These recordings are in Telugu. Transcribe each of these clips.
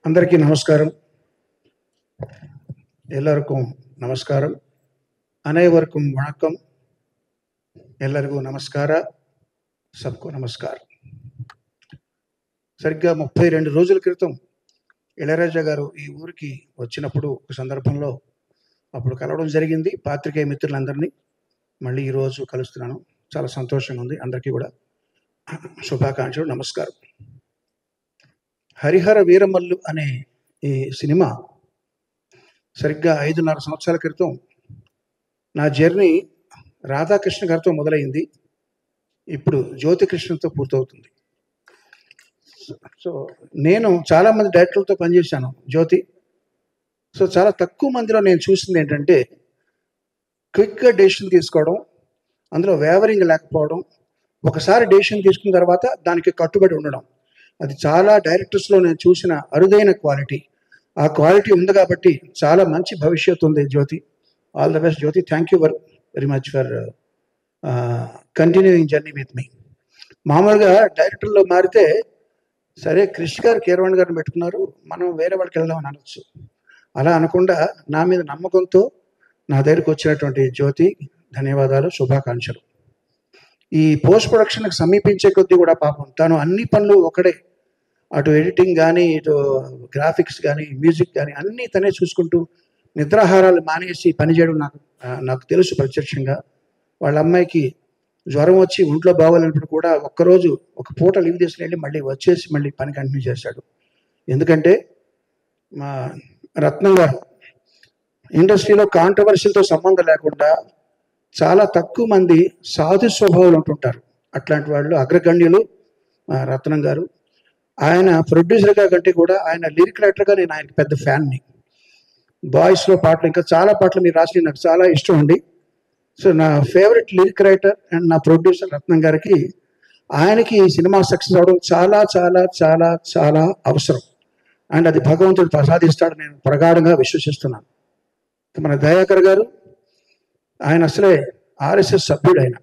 అందరికీ నమస్కారం. ಎಲ್ಲರಿಗೂ ನಮಸ್ಕಾರ. ಅನೇವರ್ಕಂ ವಣಕಂ. ಎಲ್ಲರಿಗೂ నమస్కార. సబ్కు నమస్కారం. సరిగ్గా 32 రోజుల క్రితం ఇళయరాజా గారు ఈ ఊరికి వచ్చినప్పుడు ఒక సందర్భంలో అప్పుడు కలవడం జరిగింది. పాత్రికేయ మిత్రులందరినీ మళ్ళీ ఈరోజు కలుస్తున్నాను. చాలా సంతోషంగా ఉంది. అందరికీ కూడా శుభాకాంక్షలు, నమస్కారం. హరిహర వీరమల్లు అనే ఈ సినిమా సరిగ్గా 5.5 సంవత్సరాల క్రితం నా జర్నీ రాధాకృష్ణ గారితో మొదలైంది. ఇప్పుడు జ్యోతికృష్ణతో పూర్తవుతుంది. సో నేను చాలామంది డైరెక్టర్లతో పనిచేశాను జ్యోతి. సో చాలా తక్కువ మందిలో నేను చూసింది ఏంటంటే క్విక్గా డెసిషన్ తీసుకోవడం, అందులో వేవరింగ్ లేకపోవడం, ఒకసారి డెసిషన్ తీసుకున్న తర్వాత దానికి కట్టుబడి ఉండడం. అది చాలా డైరెక్టర్స్లో నేను చూసిన అరుదైన క్వాలిటీ. ఆ క్వాలిటీ ఉంది కాబట్టి చాలా మంచి భవిష్యత్తు ఉంది Jyothi. All the best Jyothi. Thank you very much for continuing journey with me. మామూలుగా డైరెక్టర్లో మారితే సరే క్రిష్ గారు, కీరవాణి గారిని పెట్టుకున్నారు, మనం వేరే వాళ్ళకి వెళ్దామని అనొచ్చు. అలా అనకుండా నా మీద నమ్మకంతో నా దగ్గరికి వచ్చినటువంటి జ్యోతి, ధన్యవాదాలు, శుభాకాంక్షలు. ఈ పోస్ట్ ప్రొడక్షన్కి సమీపించే కొద్దీ కూడా పాపం తను అన్ని పనులు ఒకడే, అటు ఎడిటింగ్ కానీ, ఇటు గ్రాఫిక్స్ కానీ, మ్యూజిక్ కానీ అన్నీ తనే చూసుకుంటూ నిద్రాహారాలు మానేసి పనిచేయడం నాకు తెలుసు ప్రత్యక్షంగా. వాళ్ళ అమ్మాయికి జ్వరం వచ్చి ఒంట్లో బాగోలేనప్పుడు కూడా ఒక్కరోజు ఒక పూట లీవ్ తీసుకుని వెళ్ళి మళ్ళీ వచ్చేసి మళ్ళీ పని కంటిన్యూ చేశాడు. ఎందుకంటే మా రత్నం గారు ఇండస్ట్రీలో కాంట్రవర్సీలతో సంబంధం లేకుండా చాలా తక్కువ మంది సాధు స్వభావాలు ఉంటుంటారు. అట్లాంటి వాళ్ళు అగ్రగణ్యులు రత్నం గారు. ఆయన ప్రొడ్యూసర్గా కంటే కూడా ఆయన లిరిక్ రైటర్గా నేను ఆయనకి పెద్ద ఫ్యాన్ని. బాయ్స్లో పాటలు, ఇంకా చాలా పాటలు మీరు రాసి నాకు చాలా ఇష్టం అండి. సో నా ఫేవరెట్ లిరిక్ రైటర్ అండ్ నా ప్రొడ్యూసర్ రత్నం గారికి, ఆయనకి ఈ సినిమా సక్సెస్ అవడం చాలా చాలా చాలా చాలా అవసరం. అండ్ అది భగవంతుడు ప్రసాదిస్తాడు, నేను ప్రగాఢంగా విశ్వసిస్తున్నాను. మన దయాకర్ గారు, ఆయన అసలే ఆర్ఎస్ఎస్ సభ్యుడు. ఆయన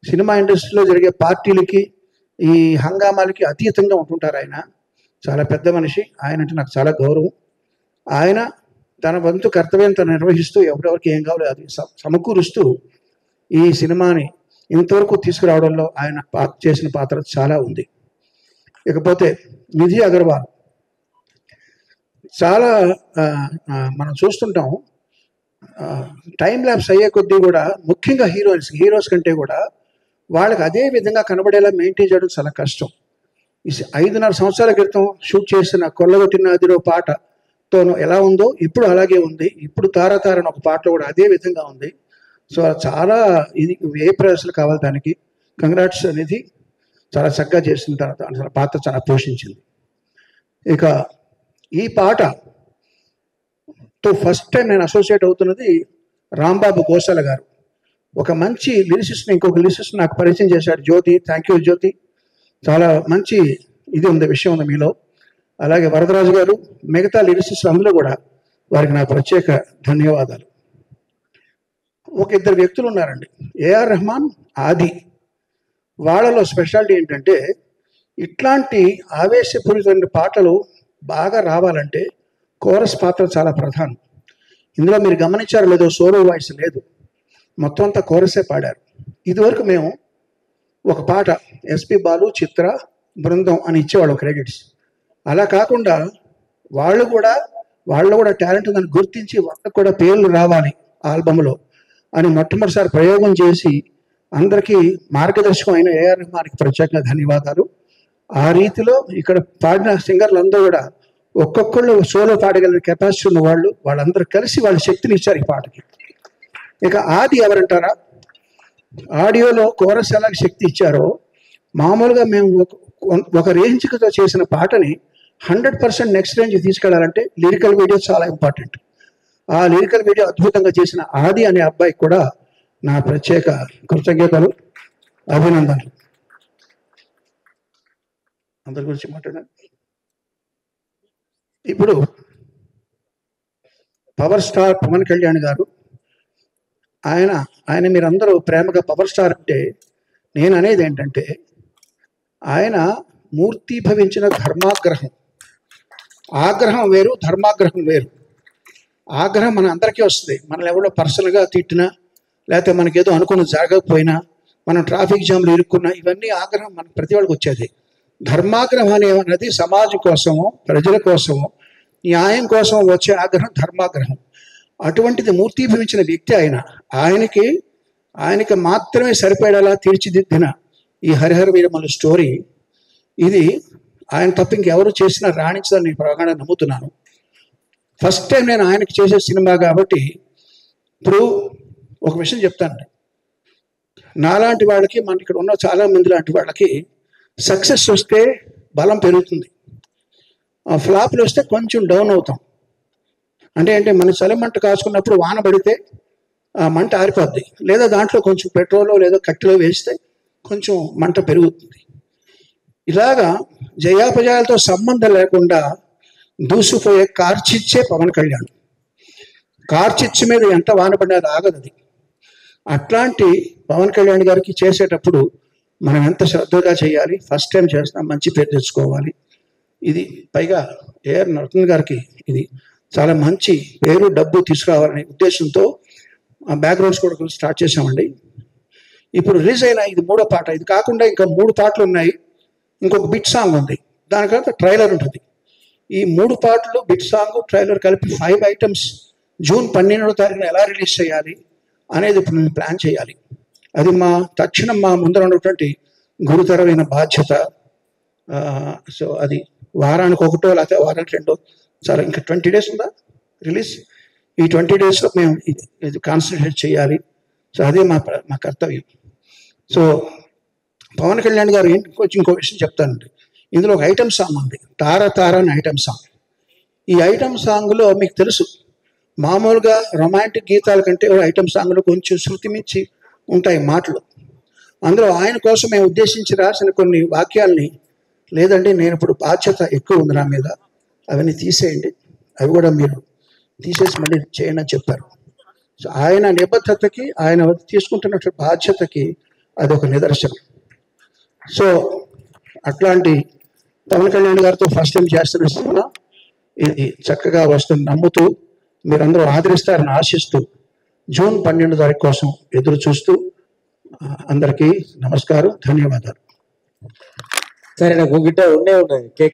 సినిమా ఇండస్ట్రీలో జరిగే పార్టీలకి, ఈ హంగామాలకి అతీతంగా ఉంటుంటారు. ఆయన చాలా పెద్ద మనిషి. ఆయన అంటే నాకు చాలా గౌరవం. ఆయన తన వంతు కర్తవ్యం తను నిర్వహిస్తూ ఎవరెవరికి ఏం కావాలో అది సమకూరుస్తూ ఈ సినిమాని ఇంతవరకు తీసుకురావడంలో ఆయన చేసిన పాత్ర చాలా ఉంది. ఇకపోతే నిధి అగర్వాల్, చాలా మనం చూస్తుంటాం టైం ల్యాప్స్ అయ్యే కొద్దీ కూడా, ముఖ్యంగా హీరోస్ కంటే కూడా వాళ్ళకి అదే విధంగా కనబడేలా మెయింటైన్ చేయడం చాలా కష్టం. ఈ 5.5 సంవత్సరాల క్రితం షూట్ చేసిన కొల్లగొట్టిన నదిలో పాటతోనూ ఎలా ఉందో ఇప్పుడు అలాగే ఉంది. ఇప్పుడు తారతారని ఒక పాటలో కూడా అదే విధంగా ఉంది. సో చాలా ఇది ఏ ప్రయాసాలు కావాలి దానికి. కంగ్రాట్స్ అనేది చాలా చక్కగా చేసిన తర్వాత పాత్ర చాలా పోషించింది. ఇక ఈ పాటతో ఫస్ట్ టైం నేను అసోసియేట్ అవుతున్నది రాంబాబు గోసాల గారు. ఒక మంచి లిరిసిస్ట్ని ఇంకొక లిరిసిస్ట్ నాకు పరిచయం చేశాడు జ్యోతి. థ్యాంక్ యూ జ్యోతి. చాలా మంచి ఇది ఉంది, విషయం ఉంది మీలో. అలాగే వరదరాజు గారు, మిగతా లిరిసిస్ట్ అందులో కూడా వారికి నా ప్రత్యేక ధన్యవాదాలు. ఒక ఇద్దరు వ్యక్తులు ఉన్నారండి, ఏఆర్ రెహమాన్, ఆది. వాళ్ళలో స్పెషాలిటీ ఏంటంటే ఇట్లాంటి ఆవేశపూరితమైన పాటలు బాగా రావాలంటే కోరస్ పాత్ర చాలా ప్రధానం. ఇందులో మీరు గమనించారో లేదో, సోలో వాయిస్ లేదు, మొత్తం అంతా కోరసే పాడారు. ఇదివరకు మేము ఒక పాట ఎస్పి బాలు, చిత్ర, బృందం అని ఇచ్చేవాళ్ళం క్రెడిట్స్. అలా కాకుండా వాళ్ళు కూడా టాలెంట్ ఉందని గుర్తించి వాళ్ళకు కూడా పేర్లు రావాలి ఆల్బమ్లో అని మొట్టమొదటిసారి ప్రయోగం చేసి అందరికీ మార్గదర్శకం అయిన ఏఆర్ రెహమాన్కి ప్రత్యేకంగా ధన్యవాదాలు. ఆ రీతిలో ఇక్కడ పాడిన సింగర్లు అందరూ కూడా ఒక్కొక్కళ్ళు సోలో పాడగలిగిన కెపాసిటీ ఉన్న వాళ్ళందరూ కలిసి వాళ్ళ శక్తిని ఇచ్చారు ఈ పాటకి. ఇక ఆది ఎవరంటారా, ఆడియోలో కోరస్ ఎలాగ శక్తి ఇచ్చారో, మామూలుగా మేము ఒక రేంజ్తో చేసిన పాటని 100% నెక్స్ట్ రేంజ్ తీసుకెళ్లాలంటే లిరికల్ వీడియో చాలా ఇంపార్టెంట్. ఆ లిరికల్ వీడియో అద్భుతంగా చేసిన ఆది అనే అబ్బాయికి కూడా నా ప్రత్యేక కృతజ్ఞతలు, అభినందనలు. అందరి గురించి మాట్లాడాను. ఇప్పుడు పవర్ స్టార్ పవన్ కళ్యాణ్ గారు, ఆయన మీరందరూ ప్రేమగా పవర్ స్టార్ అంటే, నేను అనేది ఏంటంటే ఆయన మూర్తి భవించిన ధర్మాగ్రహం. ఆగ్రహం వేరు, ధర్మాగ్రహం వేరు. ఆగ్రహం మన అందరికీ వస్తుంది. మనల్ని ఎవరో పర్సనల్గా తిట్టినా, లేకపోతే మనకేదో అనుకున్న జరగకపోయినా, మనం ట్రాఫిక్ జామ్లు ఇరుక్కున్నా, ఇవన్నీ ఆగ్రహం మన ప్రతి వాళ్ళకి వచ్చేది. ధర్మాగ్రహం అనేది సమాజం కోసమో, ప్రజల కోసమో, న్యాయం కోసం వచ్చే ఆగ్రహం ధర్మాగ్రహం. అటువంటిది మూర్తిభవించిన వ్యక్తి ఆయనకి మాత్రమే సరిపడేలా తీర్చిదిద్దిన ఈ హరిహర వీరమల్లు స్టోరీ, ఇది ఆయన తప్ప ఇంకెవరు చేసినా రాణించదని నేను ప్రగాఢంగా నమ్ముతున్నాను. ఫస్ట్ టైం నేను ఆయనకి చేసే సినిమా కాబట్టి. ఇప్పుడు ఒక విషయం చెప్తాను. నాలాంటి వాళ్ళకి, మన ఇక్కడ ఉన్న చాలా మంది లాంటి వాళ్ళకి సక్సెస్ వస్తే బలం పెరుగుతుంది, ఫ్లాప్లు వస్తే కొంచెం డౌన్ అవుతాం. అంటే మన చలిమంట కాచుకున్నప్పుడు వాన పడితే ఆ మంట ఆరిపోద్ది, లేదా దాంట్లో కొంచెం పెట్రోలో లేదా కట్టెలో వేస్తే కొంచెం మంట పెరుగుతుంది. ఇలాగా జయాపజయాలతో సంబంధం లేకుండా దూసుకుపోయే కార్చిచ్చే పవన్ కళ్యాణ్. కార్చిచ్చు మీద ఎంత వాన పడినది ఆగదు అది. అట్లాంటి పవన్ కళ్యాణ్ గారికి చేసేటప్పుడు మనం ఎంత శ్రద్ధగా చేయాలి. ఫస్ట్ టైం చేస్తాం, మంచి పేరు తెచ్చుకోవాలి. ఇది పైగా ఏఆర్ నరసింహన్ గారికి ఇది చాలా మంచి పేరు, డబ్బు తీసుకురావాలనే ఉద్దేశంతో ఆ బ్యాక్గ్రౌండ్స్ కూడా స్టార్ట్ చేసామండి. ఇప్పుడు రిలీజ్ అయిన ఇది 3వ పాట. ఇది కాకుండా ఇంకా 3 పాటలు ఉన్నాయి. ఇంకొక బిట్ సాంగ్ ఉంది, దాని తర్వాత ట్రైలర్ ఉంటుంది. ఈ 3 పాటలు, బిట్ సాంగ్, ట్రైలర్ కలిపి 5 ఐటమ్స్ జూన్ 12వ తారీఖున ఎలా రిలీజ్ చేయాలి అనేది ఇప్పుడు నేను ప్లాన్ చేయాలి. అది తక్షణం మా ముందర ఉన్నటువంటి గురుతరమైన బాధ్యత. సో అది వారానికి 1 లేకపోతే వారానికి 2, చాలా ఇంకా 20 days ఉందా రిలీజ్. ఈ 20 daysలో మేము ఇది కాన్సన్ట్రేట్ చేయాలి. సో అదే మా కర్తవ్యం. సో పవన్ కళ్యాణ్ గారు ఇంకో విషయం చెప్తానండి. ఇందులో ఒక ఐటమ్ సాంగ్ ఉంది, తార తార అని ఐటమ్ సాంగ్. ఈ ఐటమ్ సాంగ్లో మీకు తెలుసు, మామూలుగా రొమాంటిక్ గీతాల కంటే ఐటమ్ సాంగ్లో కొంచెం శృతి మించి ఉంటాయి మాటలు. అందులో ఆయన కోసం మేము ఉద్దేశించి రాసిన కొన్ని వాక్యాల్ని, లేదండి నేను ఇప్పుడు బాధ్యత ఎక్కువ ఉంది నా మీద, అవన్నీ తీసేయండి, అవి కూడా మీరు తీసేసి మళ్ళీ చేయండి అని చెప్పారు. సో ఆయన నిబద్ధతకి, ఆయన తీసుకుంటున్న బాధ్యతకి అది ఒక నిదర్శనం. సో అట్లాంటి పవన్ కళ్యాణ్ గారితో ఫస్ట్ టైం చేస్తున్న సినిమా ఇది చక్కగా వస్తుంది నమ్ముతూ, మీరందరూ ఆదరిస్తారని ఆశిస్తూ, జూన్ 12వ తారీఖు కోసం ఎదురు చూస్తూ అందరికీ నమస్కారం, ధన్యవాదాలు. సరే, నాకు గిట్ట ఉన్నాయి